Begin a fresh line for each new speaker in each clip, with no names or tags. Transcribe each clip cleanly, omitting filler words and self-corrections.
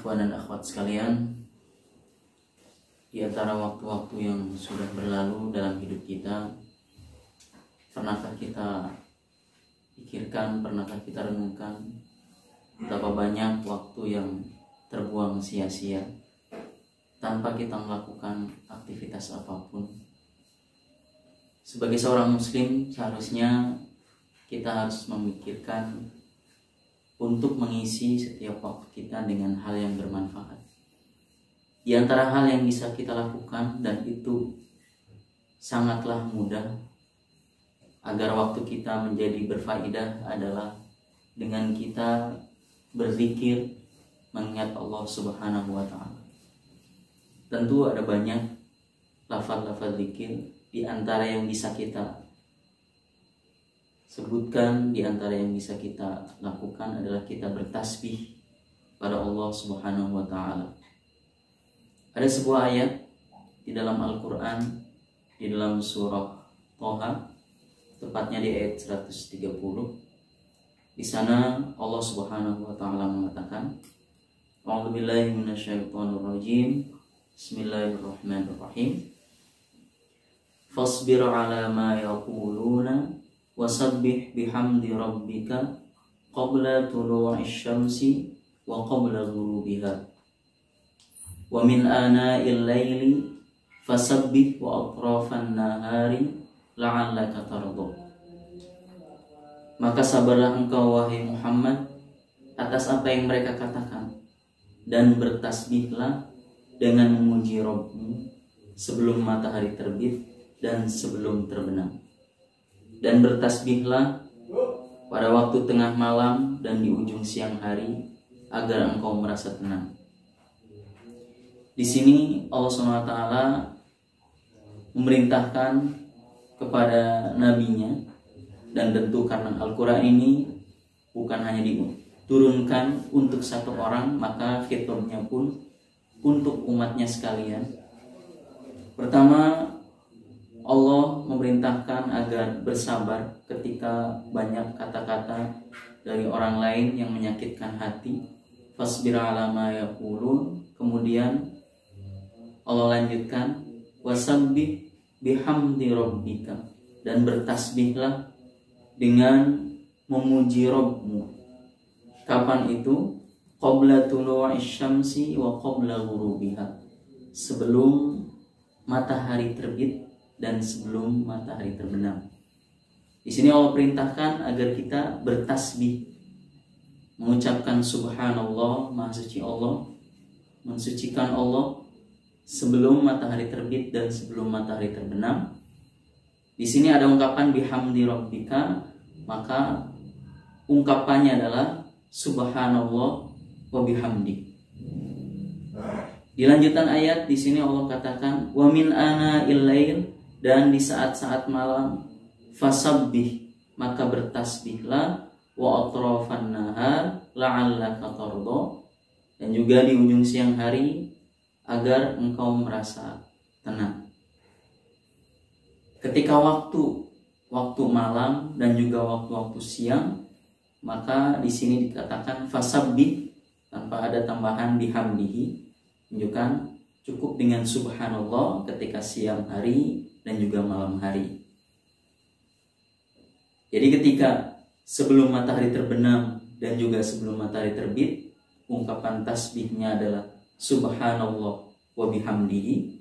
Ikhwan dan akhwat sekalian, di antara waktu-waktu yang sudah berlalu dalam hidup kita, pernahkah kita pikirkan, pernahkah kita renungkan betapa banyak waktu yang terbuang sia-sia tanpa kita melakukan aktivitas apapun? Sebagai seorang muslim, seharusnya kita harus memikirkan untuk mengisi setiap waktu kita dengan hal yang bermanfaat. Di antara hal yang bisa kita lakukan, dan itu sangatlah mudah agar waktu kita menjadi berfaedah, adalah dengan kita berzikir, mengingat Allah Subhanahu wa Ta'ala. Tentu ada banyak lafaz-lafaz zikir. Di antara yang bisa kita sebutkan, di antara yang bisa kita lakukan adalah kita bertasbih pada Allah Subhanahu wa Ta'ala. Ada sebuah ayat di dalam Al-Quran, di dalam surah Thaha, tepatnya di ayat 130. Di sana Allah Subhanahu wa Ta'ala mengatakan, A'udzubillahi minasyaitonirrajim. Bismillahirrahmanirrahim. Fasbir ala ma yaquluna wasabbih bihamdi rabbika qabla tulu'i syamsi wa qabla ghurubiha wa min ana'il laili fasabbih wa atrafan nahari la'allaka tardha. Maka sabarlah engkau wahai Muhammad atas apa yang mereka katakan, dan bertasbihlah dengan memuji Rabbmu sebelum matahari terbit dan sebelum terbenam, dan bertasbihlah pada waktu tengah malam dan di ujung siang hari agar engkau merasa tenang. Di sini Allah SWT memerintahkan kepada nabinya, dan tentu karena Al-Quran ini bukan hanya diturunkan untuk satu orang, maka khitabnya pun untuk umatnya sekalian. Pertama, Allah memerintahkan agar bersabar ketika banyak kata-kata dari orang lain yang menyakitkan hati. Fasbir ala ma yaqulun. Kemudian Allah lanjutkan, wasabbih bihamdi rabbika, dan bertasbihlah dengan memuji Rabbmu. Kapan itu? Qabla tulu'i syamsi wa qabla ghurubiha. Sebelum matahari terbit dan sebelum matahari terbenam. Di sini Allah perintahkan agar kita bertasbih, mengucapkan subhanallah, maha suci Allah, mensucikan Allah sebelum matahari terbit dan sebelum matahari terbenam. Di sini ada ungkapan bihamdi rabbika, maka ungkapannya adalah subhanallah wa bihamdi. Di lanjutan ayat di sini Allah katakan wa min ana'il lail, dan di saat-saat malam fasabbih, maka bertasbihlah, wa atrafan nahar la'allaka tardha, dan juga di ujung siang hari agar engkau merasa tenang. Ketika waktu malam dan juga waktu siang, maka di sini dikatakan fasabbih tanpa ada tambahan bihamdihi, menunjukkan cukup dengan subhanallah ketika siang hari dan juga malam hari. Jadi ketika sebelum matahari terbenam dan juga sebelum matahari terbit, ungkapan tasbihnya adalah subhanallah wa bihamdihi,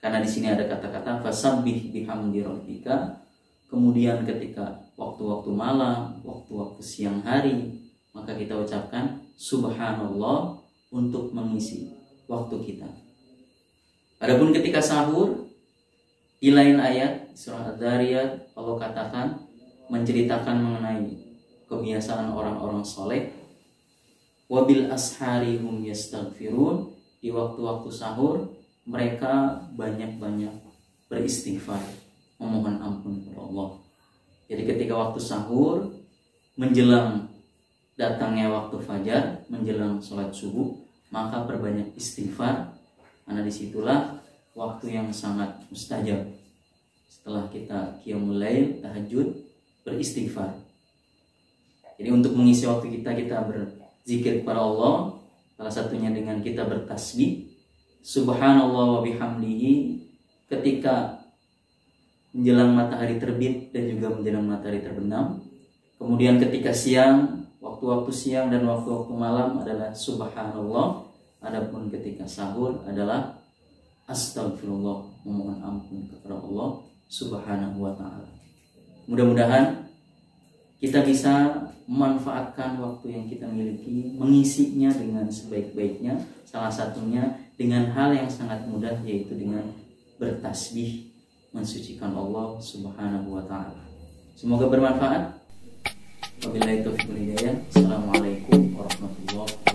karena di sini ada kata-kata fasabbih bihamdi rabbika. Kemudian ketika waktu-waktu malam, waktu-waktu siang hari, maka kita ucapkan subhanallah untuk mengisi waktu kita. Adapun ketika sahur, di lain ayat surah Ad-Dariyat Allah katakan, menceritakan mengenai kebiasaan orang-orang soleh, wabil ashari hum yastaghfirun. Di waktu-waktu sahur mereka banyak-banyak beristighfar, memohon ampun kepada Allah. Jadi ketika waktu sahur, menjelang datangnya waktu fajar, menjelang sholat subuh, maka perbanyak istighfar, karena disitulah waktu yang sangat mustajab. Setelah kita qiyamul lail, tahajud, beristighfar. Jadi untuk mengisi waktu kita berzikir kepada Allah, Salah satunya dengan kita bertasbih subhanallah wa bihamdihi ketika menjelang matahari terbit dan juga menjelang matahari terbenam. Kemudian ketika siang, waktu-waktu siang dan waktu-waktu malam adalah subhanallah. Adapun ketika sahur adalah astagfirullah, memohon ampun kepada Allah Subhanahu wa taala. Mudah-mudahan kita bisa memanfaatkan waktu yang kita miliki, mengisinya dengan sebaik-baiknya. Salah satunya dengan hal yang sangat mudah, yaitu dengan bertasbih, mensucikan Allah Subhanahu wa taala. Semoga bermanfaat. Wabillahi taufiq wal hidayah. Assalamualaikum warahmatullahi wabarakatuh.